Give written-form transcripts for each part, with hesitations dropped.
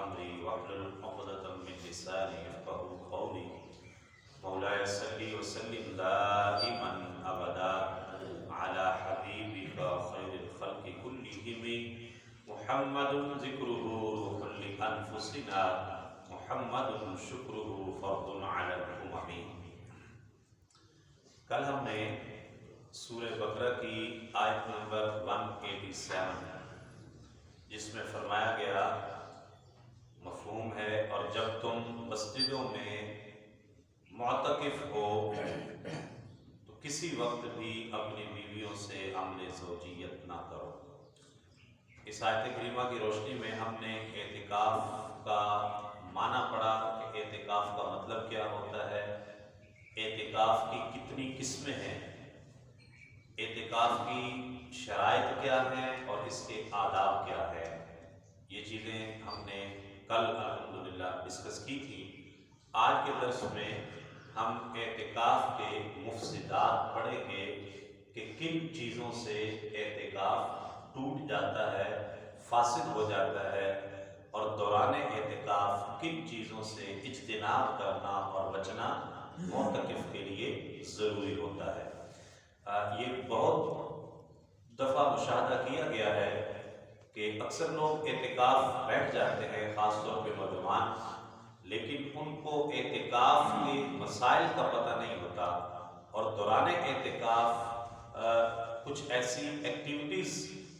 أمري واحلل عقدة من لساني يفقهوا قولي مولاي صل وسلم دائما أبدا على حبيبك خير الخلق كلهم محمد ذكره روح لأنفسنا محمد شکرہ فرض علی الأمم۔ کل ہم نے سورہ بقرہ کی آیت نمبر 187 جس میں فرمایا گیا مفہوم ہے، اور جب تم مسجدوں میں معتکف ہو تو کسی وقت بھی اپنی بیویوں سے عمل زوجیت نہ کرو۔ اس آیت کریمہ کی روشنی میں ہم نے اعتکاف کا معنی پڑھا کہ اعتکاف کا مطلب کیا ہوتا ہے، اعتکاف کی کتنی قسمیں ہیں، اعتکاف کی شرائط کیا ہیں اور اس کے آداب کیا ہے۔ یہ چیزیں ہم نے کل الحمدللہ ڈسکس کی تھی۔ آج کے درس میں ہم اعتکاف کے مفسدات پڑھیں گے کہ کن چیزوں سے اعتکاف ٹوٹ جاتا ہے، فاسد ہو جاتا ہے، اور دوران اعتکاف کن چیزوں سے اجتناب کرنا اور بچنا معتکف کے لیے ضروری ہوتا ہے۔ یہ بہت دفعہ مشاہدہ کیا گیا ہے کہ اکثر لوگ اعتکاف بیٹھ جاتے ہیں، خاص طور پہ نوجوان، لیکن ان کو اعتکاف کے مسائل کا پتہ نہیں ہوتا، اور دوران اعتکاف کچھ ایسی ایکٹیویٹیز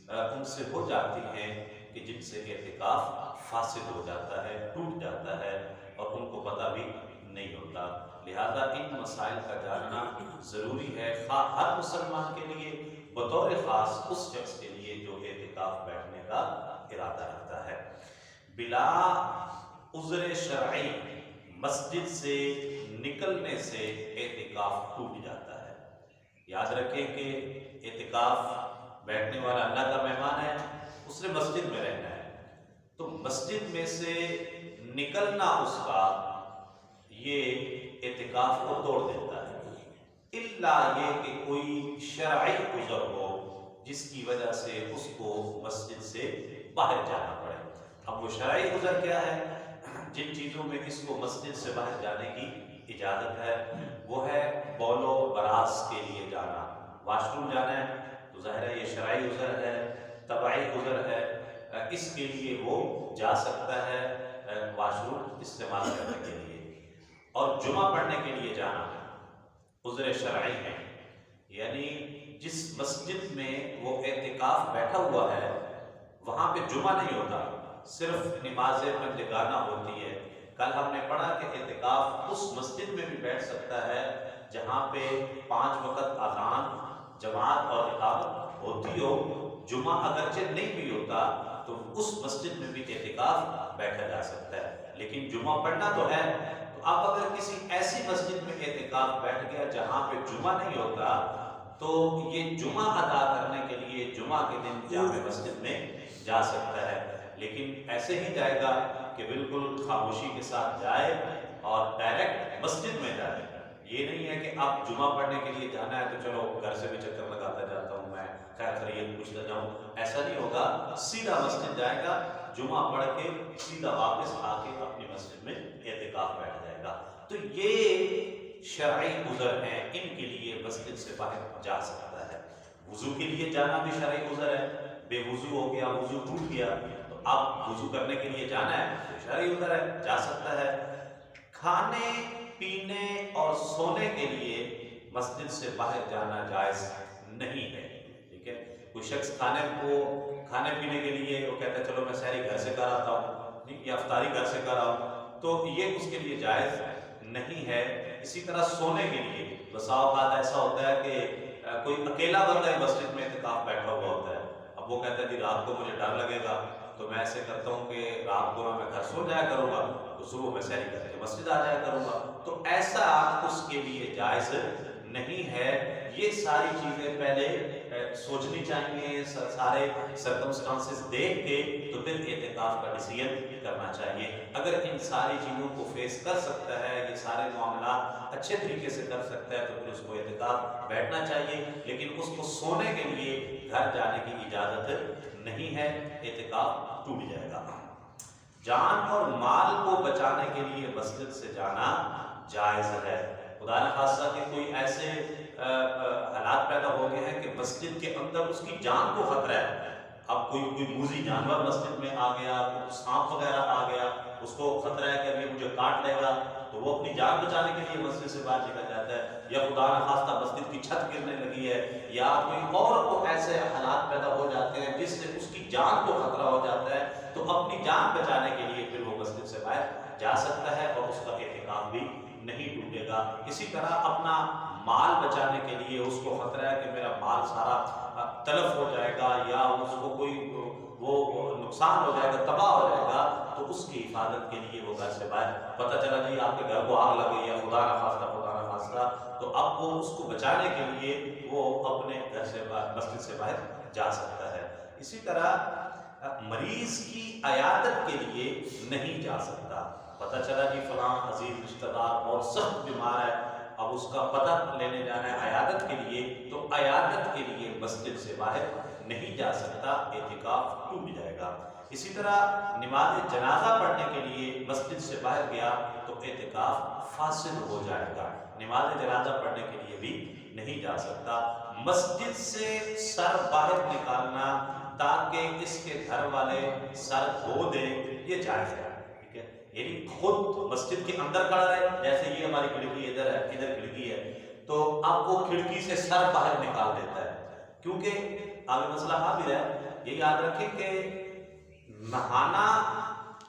ان سے ہو جاتی ہیں کہ جن سے اعتکاف فاسد ہو جاتا ہے، ٹوٹ جاتا ہے، اور ان کو پتہ بھی نہیں ہوتا۔ لہذا ان مسائل کا جاننا ضروری ہے، خواہ ہر مسلمان کے لیے، بطور خاص اس شخص کے لیے جو اعتکاف بیٹھنے کا ارادہ رکھتا ہے۔ بلا عذر شرعی مسجد سے نکلنے سے اعتکاف ٹوٹ جاتا ہے۔ یاد رکھیں کہ اعتکاف بیٹھنے والا اللہ کا مہمان ہے، اس نے مسجد میں رہنا ہے، تو مسجد میں سے نکلنا اس کا یہ اعتکاف کو توڑ دیتا ہے، الا یہ کہ کوئی شرعی عذر ہو جس کی وجہ سے اس کو مسجد سے باہر جانا پڑے۔ اب وہ شرعی عذر کیا ہے؟ جن چیزوں میں اس کو مسجد سے باہر جانے کی اجازت ہے وہ ہے بول و براز کے لیے جانا، واش روم جانا ہے تو ظاہر ہے یہ شرعی عذر ہے، طبعی عذر ہے، اس کے لیے وہ جا سکتا ہے واش روم استعمال کرنے کے لیے۔ اور جمعہ پڑھنے کے لیے جانا عذر شرعی ہے، یعنی جس مسجد میں وہ اعتکاف بیٹھا ہوا ہے وہاں پہ جمعہ نہیں ہوتا، صرف نماز پنجگانہ ہوتی ہے۔ کل ہم نے پڑھا کہ اعتکاف اس مسجد میں بھی بیٹھ سکتا ہے جہاں پہ 5 وقت اذان، جماعت اور اقامت ہوتی ہو، جمعہ اگرچہ نہیں بھی ہوتا تو اس مسجد میں بھی اعتکاف بیٹھا جا سکتا ہے، لیکن جمعہ پڑھنا تو ہے۔ تو اب اگر کسی ایسی مسجد میں اعتکاف بیٹھ گیا جہاں پہ جمعہ نہیں ہوتا تو یہ جمعہ ادا کرنے کے لیے جمعہ کے دن جامع مسجد میں جا سکتا ہے، لیکن ایسے ہی جائے گا کہ بالکل خاموشی کے ساتھ جائے اور ڈائریکٹ مسجد میں جائے۔ یہ نہیں ہے کہ آپ جمعہ پڑھنے کے لیے جانا ہے تو چلو گھر سے بھی چکر لگاتا جاتا ہوں، میں خیر خیریت پوچھتا جاؤں، ایسا نہیں ہوگا۔ سیدھا مسجد جائے گا، جمعہ پڑھ کے سیدھا واپس آ کے اپنی مسجد میں اعتکاف بیٹھ جائے گا۔ تو یہ شرعی عذر ہیں، ان کے لیے مسجد سے باہر جا سکتا ہے۔ وضو کے لیے جانا بھی شرعی عذر ہے، بے وضو ہو گیا، وضو ٹوٹ گیا تو اب وضو کرنے کے لیے جانا ہے تو شرعی عذر ہے، جا سکتا ہے۔ کھانے پینے اور سونے کے لیے مسجد سے باہر جانا جائز نہیں ہے، ٹھیک ہے۔ کوئی شخص کھانے پینے کے لیے وہ کہتا ہے چلو میں سحری گھر سے کر آتا ہوں یا افطاری گھر سے کر آؤں، تو یہ اس کے لیے جائز نہیں ہے۔ اسی طرح سونے کے لیے بسا اوقات ایسا ہوتا ہے کہ کوئی اکیلا بندہ مسجد میں اعتکاف بیٹھا ہوا ہوتا ہے، اب وہ کہتا ہے جی رات کو مجھے ڈر لگے گا تو میں ایسے کرتا ہوں کہ رات کو میں گھر سو جایا کروں گا تو صبح میں سحری کر کے مسجد آ جایا کروں گا، تو ایسا اس کے لیے جائز نہیں ہے۔ یہ ساری چیزیں پہلے سوچنی چاہیے، سارے سرکمسٹانسز دیکھ کے تو پھر اعتکاف کا ڈیسیژن کرنا چاہیے۔ اگر ان ساری چیزوں کو فیس کر سکتا ہے، یہ سارے معاملات اچھے طریقے سے کر سکتا ہے تو پھر اس کو اعتکاف بیٹھنا چاہیے، لیکن اس کو سونے کے لیے گھر جانے کی اجازت نہیں ہے، اعتکاف ٹوٹ جائے گا۔ جان اور مال کو بچانے کے لیے مسجد سے جانا جائز ہے۔ خدا نخواستہ کہ کوئی ایسے حالات پیدا ہو گئے ہیں کہ مسجد کے اندر اس کی جان کو خطرہ ہے۔ اب کوئی موذی جانور مسجد میں آ گیا، کوئی سانپ وغیرہ آ گیا، اس کو خطرہ ہے کہ ابھی مجھے کاٹ لے گا، تو وہ اپنی جان بچانے کے لیے مسجد سے باہر نکل جاتا ہے۔ یا خدا نخواستہ مسجد کی چھت گرنے لگی ہے، یا کوئی اور کو ایسے حالات پیدا ہو جاتے ہیں جس سے اس کی جان کو خطرہ ہو جاتا ہے، تو اپنی جان بچانے کے لیے پھر وہ مسجد سے باہر جا سکتا ہے اور اس کا اعتکاف بھی نہیں ٹوٹے گا۔ اسی طرح اپنا مال بچانے کے لیے اس کو خطرہ ہے کہ میرا مال سارا تلف ہو جائے گا یا اس کو کوئی وہ نقصان ہو جائے گا، تباہ ہو جائے گا، تو اس کی حفاظت کے لیے وہ گھر سے باہر، پتہ چلا جی آپ کے گھر کو آگ لگ گئی ہے، خدا نخواستہ، تو اب وہ اس کو بچانے کے لیے وہ اپنے گھر سے باہر، مسجد سے باہر جا سکتا ہے۔ اسی طرح مریض کی عیادت کے لیے نہیں جا سکتا۔ پتہ چلا جی فلاں عزیز رشتہ دار اور سخت بیمار ہے، اب اس کا پتہ لینے جانا ہے عیادت کے لیے، تو عیادت کے لیے مسجد سے باہر نہیں جا سکتا، اعتکاف ٹوٹ جائے گا۔ اسی طرح نماز جنازہ پڑھنے کے لیے مسجد سے باہر گیا تو اعتکاف فاسد ہو جائے گا، نماز جنازہ پڑھنے کے لیے بھی نہیں جا سکتا۔ مسجد سے سر باہر نکالنا تاکہ اس کے گھر والے سر دھو دیں، یہ جائز ہے، ٹھیک ہے، یعنی خود مسجد کے اندر کھڑا رہے، جیسے یہ ہماری کھڑکی ادھر ہے، ادھر کھڑکی ہے، تو اب وہ کھڑکی سے سر باہر نکال دیتا ہے، کیونکہ آگے مسئلہ حاضر ہے۔ یہ یاد رکھیں کہ نہانا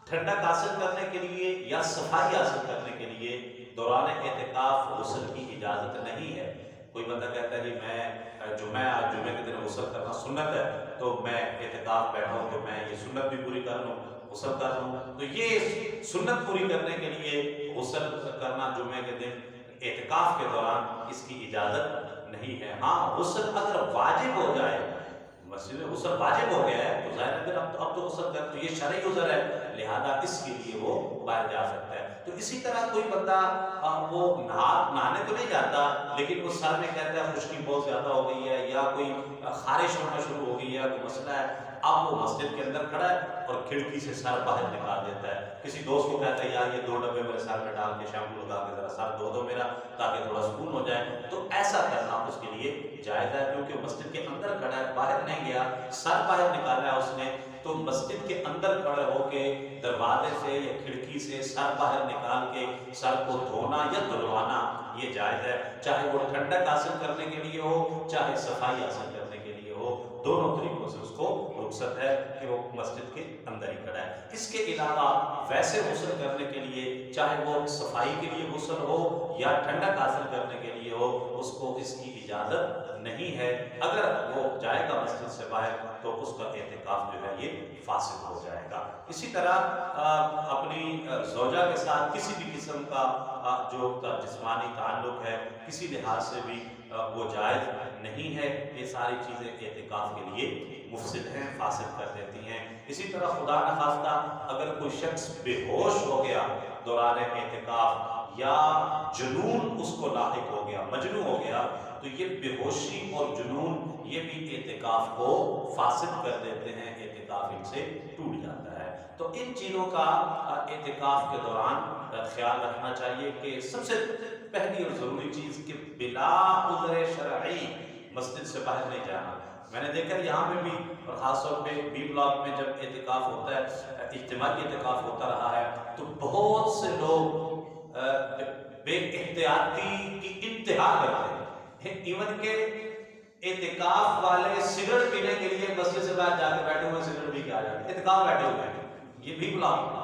ٹھنڈک حاصل کرنے کے لیے یا صفائی حاصل کرنے کے لیے دوران اعتکاف غسل کی اجازت نہیں ہے۔ کوئی بندہ کہتا ہے جی میں جمعے کے دن غسل کرنا سنت ہے، تو میں اعتکاف بیٹھا ہوں تو میں یہ سنت بھی پوری کر لوں، غسل کر لوں، تو یہ سنت پوری کرنے کے لیے غسل کرنا جمعے کے دن اعتکاف کے دوران اس کی اجازت نہیں ہے۔ ہاں غسل اگر واجب ہو جائے، مسجد میں غسل واجب ہو گیا ہے تو ظاہر ہے اب تو غسل کر، تو یہ شرعی عذر ہے، لہذا اس کے لیے وہ باہر جا سکتا ہے۔ تو اسی طرح کوئی بندہ وہ نہانے تو نہیں جاتا، لیکن وہ سر میں کہتا ہے خشکی بہت زیادہ ہو گئی ہے یا کوئی خارش ہونا شروع ہو گئی ہے، کوئی مسئلہ ہے، اب وہ مسجد کے اندر کھڑا ہے اور کھڑکی سے سر باہر نکال دیتا ہے، کسی دوست کو کہتا ہے یار یہ 2 ڈبے میرے سر میں ڈال کے شیمپو لگا کے ذرا سر دھو دو میرا تاکہ تھوڑا سکون ہو جائے، تو ایسا کرنا اس کے لیے جائز ہے، کیونکہ مسجد کے اندر کھڑا ہے، باہر نہیں گیا، سر باہر نکالا ہے اس نے، تو مسجد کے اندر کھڑے ہو کے دروازے سے یا کھڑکی سے سر باہر نکال کے سر کو دھونا یا دھلوانا یہ جائز ہے، چاہے وہ ٹھنڈک حاصل کرنے کے لیے ہو چاہے صفائی حاصل کرنے کے لیے ہو، دونوں طریقوں سے اس کو رخصت ہے کہ وہ مسجد کے اندر ہی کھڑا ہے۔ اس کے علاوہ ویسے غسل کرنے کے لیے، چاہے وہ صفائی کے لیے غسل ہو یا ٹھنڈک حاصل کرنے کے لیے ہو، اس کو اس کی اجازت نہیں ہے۔ اگر وہ جائے گا مسجد سے باہر تو اس کا اعتکاف جو ہے یہ فاسد ہو جائے گا۔ اسی طرح اپنی زوجہ کے ساتھ کسی بھی قسم کا جو جسمانی تعلق ہے کسی لحاظ سے بھی وہ جائز نہیں ہے، یہ ساری چیزیں اعتکاف کے لیے مفسد ہیں، فاسد کر دیتی ہیں۔ اسی طرح خدا نخواستہ اگر کوئی شخص بے ہوش ہو گیا دوران اعتکاف یا جنون اس کو لاحق ہو گیا، مجنون ہو گیا، تو یہ بے ہوشی اور جنون یہ بھی اعتکاف کو فاسد کر دیتے ہیں، اعتکاف ان سے ٹوٹ جاتا ہے۔ تو ان چیزوں کا اعتکاف کے دوران خیال رکھنا چاہیے کہ سب سے پہلی اور ضروری چیز کہ بلا عذر شرعی مسجد سے باہر نہیں جانا۔ میں نے دیکھا یہاں پہ بھی، اور خاص طور پہ بی بلاک میں جب اعتکاف ہوتا ہے، اجتماعی اعتکاف ہوتا رہا ہے، تو بہت سے لوگ بے احتیاطی کی انتہا کرتے ہیں، ایون کہ اعتکاف والے سگریٹ پینے کے لیے مسجد سے باہر جا کے بیٹھے ہوئے سگریٹ پی کے آ جاتے ہیں، اعتکاف بیٹھے ہوئے ہیں، یہ بھی بلاک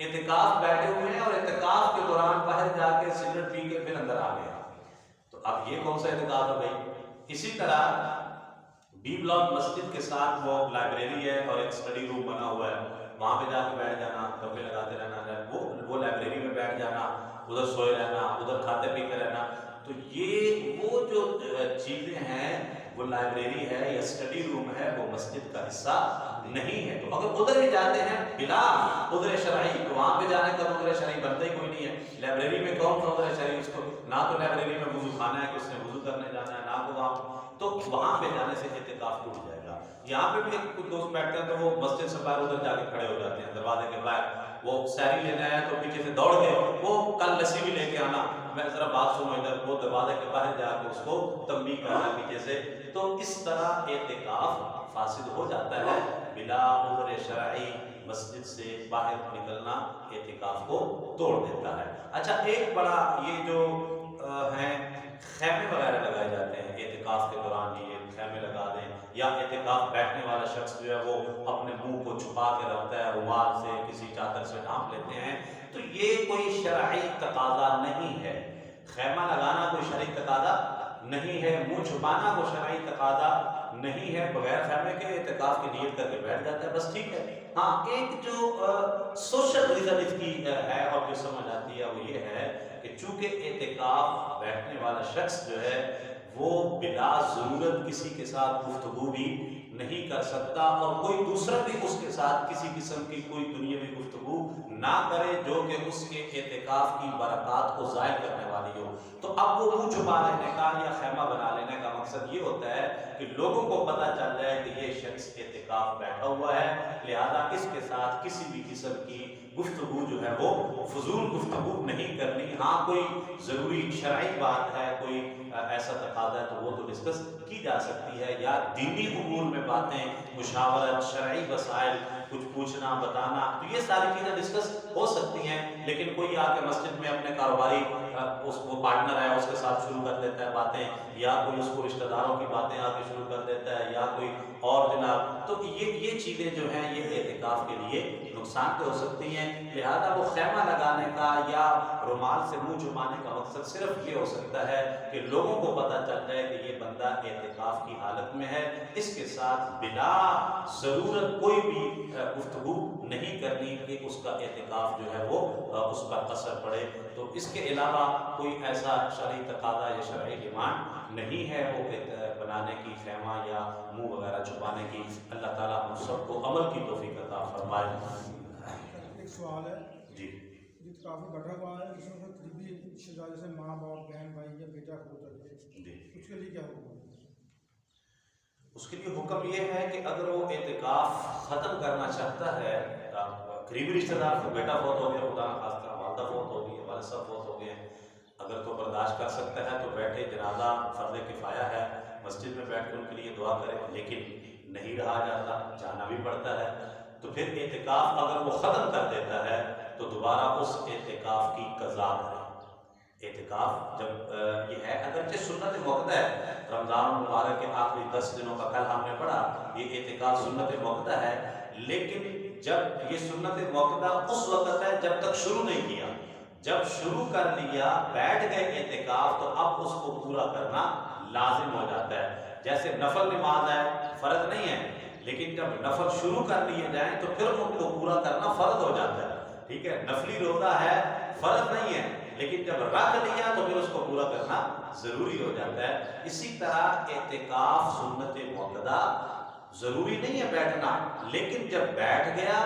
اعتکاف بیٹھے ہوئے ہیں اور اعتکاف کے دوران باہر جا کے سگریٹ پی کے پھر اندر آ گیا، تو اب یہ کون سا اعتکاف ہے بھائی؟ اسی طرح بی بلاک مسجد کے ساتھ وہ لائبریری ہے اور ایک اسٹڈی روم بنا ہوا ہے، وہاں پہ جا کے بیٹھ جانا، ڈبے لگاتے رہنا، وہ لائبریری میں بیٹھ جانا، ادھر سوئے رہنا، ادھر کھاتے پیتے رہنا، تو یہ وہ جو چیزیں ہیں وہ لائبریری ہے یا اسٹڈی روم ہے، وہ مسجد کا حصہ نہیں ہے۔ تو اگر ادھر بھی جاتے ہیں بلا عذر شرعی تو وہاں پہ جانے کا عذر شرعی بنتا ہی کوئی نہیں ہے۔ لائبریری میں کون سا عذر شرعی؟ اس کو نہ تو لائبریری میں وضو خانہ ہے کہ اس نے وضو کرنے جانا ہے، نہ تو وہاں پہ جانے سے اعتکاف ٹوٹ جائے گا۔ یہاں پہ بھی کچھ دوست بیٹھتے ہیں تو وہ مسجد سے باہر ادھر جا کے کھڑے ہو جاتے ہیں دروازے کے باہر، وہ سیری لینے آیا تو پیچھے سے دوڑ گئے، وہ کل لسی بھی لے کے آنا، میں ذرا بات سنو ادھر، وہ دروازے کے باہر جا کے اس کو تنبیہ کرنا پیچھے سے. تو اس طرح اعتکاف فاسد ہو جاتا ہے، بلا عذر شرعی مسجد سے باہر نکلنا اعتکاف کو توڑ دیتا ہے. اچھا ایک بڑا یہ جو ہیں خیمے وغیرہ لگائے جاتے ہیں اعتکاف کے دوران، یہ خیمے لگا دیں، یا اعتکاف بیٹھنے والا شخص جو ہے وہ اپنے منہ کو چھپا کے رکھتا ہے، رومال سے کسی چادر سے ڈھانپ لیتے ہیں، تو یہ کوئی شرعی تقاضا نہیں ہے. خیمہ لگانا کوئی شرعی تقاضا نہیں ہے، منہ چھپانا کوئی شرعی تقاضا نہیں ہے. بغیر خیمے کے اعتکاف کی نیت کر کے بیٹھ جاتا ہے، بس ٹھیک ہے. ہاں ایک جو سوشل ریزن اس کی ہے اور جو سمجھ آتی ہے وہ یہ ہے کہ چونکہ اعتکاف بیٹھنے والا شخص جو ہے وہ بلا ضرورت کسی کے ساتھ گفتگو بھی نہیں کر سکتا، اور کوئی دوسرا بھی اس کے ساتھ کسی قسم کی کوئی دنیاوی گفتگو نہ کرے جو کہ اس کے اعتکاف کی برکات کو ضائع کرنے والی ہو. تو اب وہ منہ چھپا لینے کا یا خیمہ بنا لینے کا مقصد یہ ہوتا ہے کہ لوگوں کو پتہ چل جائے کہ یہ شخص اعتکاف بیٹھا ہوا ہے، لہذا اس کے ساتھ کسی بھی قسم کی گفتگو جو ہے وہ فضول گفتگو نہیں کرنی. ہاں کوئی ضروری شرعی بات ہے، کوئی ایسا تقاضا ہے تو وہ تو ڈسکس کی جا سکتی ہے، یا دینی امور میں باتیں، مشاورت، شرعی مسائل کچھ پوچھنا بتانا، تو یہ ساری چیزیں ڈسکس ہو سکتی ہیں. لیکن کوئی آ کے مسجد میں اپنے کاروباری اس کو پارٹنر ہے اس کے ساتھ شروع کر دیتا ہے باتیں، یا کوئی اس کو رشتہ داروں کی باتیں آ کے شروع کر دیتا ہے، یا کوئی اور جناب، تو یہ چیزیں جو ہیں یہ اعتکاف کے لیے نقصان دہ ہو سکتی ہیں. لہذا وہ خیمہ لگانے کا یا رومال سے منہ چھپانے کا مقصد صرف یہ ہو سکتا ہے کہ لوگوں کو پتہ چل جائے کہ یہ بندہ اعتکاف کی حالت میں ہے، اس کے ساتھ بلا ضرورت کوئی بھی گفتگو نہیں کرنی کہ اس کا اعتکاف جو ہے وہ اس پر اثر پڑے. تو اس کے علاوہ کوئی ایسا شرعی تقاضا یا شرعی ڈیمانڈ نہیں ہے وہ بنانے کی، خیمہ یا منہ وغیرہ چھپانے کی. اللہ تعالیٰ ہم سب کو عمل کی توفیق عطا فرمائے. ایک سوال ہے جی جو کافی بیٹھا ہوا ہے، اس میں قریبی رشتے دار جیسے ماں باپ، بہن بھائی یا بیٹا پوتا ہے، جی اس کے لیے کیا ہوگا؟ اس کے لیے حکم یہ ہے کہ اگر وہ اعتکاف ختم کرنا چاہتا ہے، قریبی رشتہ دار کو بیٹا فوت ہو گیا، خدا نخواستہ والدہ فوت ہو گئی، والد صاحب فوت ہو گئے، اگر تو برداشت کر سکتا ہے تو بیٹھے، جنازہ فرض کفایہ ہے، مسجد میں بیٹھ کے ان کے لیے دعا کرے. لیکن نہیں رہا جاتا، جانا بھی پڑتا ہے، تو پھر اعتکاف اگر وہ ختم کر دیتا ہے تو دوبارہ اس اعتکاف کی قضا کرے. اعتکاف جب یہ ہے اگرچہ سنت موقع ہے، رمضان المبارک کے آخری 10 دنوں کا کل ہم نے پڑھا، یہ اعتکاف سنت موقع ہے، لیکن جب یہ سنت موقع اس وقت ہے جب تک شروع نہیں کیا. جب شروع کر لیا، بیٹھ گئے اعتکاف، تو اب اس کو پورا کرنا لازم ہو جاتا ہے. جیسے نفل نماز ہے، فرض نہیں ہے، لیکن جب نفل شروع کر لیے جائیں تو پھر ان کو پورا کرنا فرض ہو جاتا ہے. ٹھیک ہے، نفلی روزہ ہے، فرض نہیں ہے، لیکن جب رکھ لیا تو پھر اس کو پورا کرنا ضروری ہو جاتا ہے. اسی طرح اعتکاف سنت موقع ضروری نہیں ہے بیٹھنا، لیکن جب بیٹھ گیا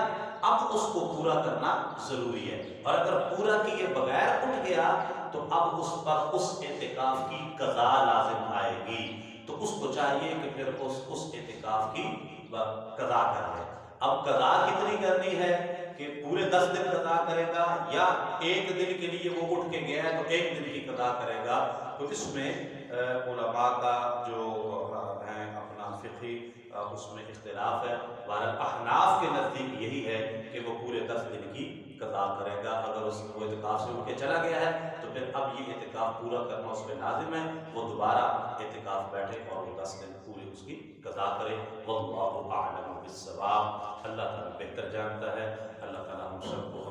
اب اس کو پورا کرنا ضروری ہے. اور اگر پورا کیے بغیر اٹھ گیا تو اب اس پر اس اعتکاف کی قضا لازم آئے گی. تو اس کو چاہیے کہ پھر اس اعتکاف کی قضا کر لے. اب قضا کتنی کرنی ہے کہ پورے 10 دن قضا کرے گا، یا ایک دن کے لیے وہ اٹھ کے گیا ہے تو ایک دن کی قضا کرے گا. تو اس میں علماء کا جو ہے اپنا فقہی اس میں اختلاف ہے. بہرحال احناف کے نزدیک یہی ہے کہ وہ پورے 10 دن کی قضا کرے گا. اگر اس کو اعتکاف سے اٹھ کے چلا گیا ہے تو پھر اب یہ اعتکاف پورا کرنا اس پہ لازم ہے، وہ دوبارہ اعتکاف بیٹھے اور وہ 10 دن پوری اس کی قضا کرے. واللہ اعلم بالصواب. اللہ تعالیٰ بہتر جانتا ہے. اللہ تعالیٰ ہم سب کو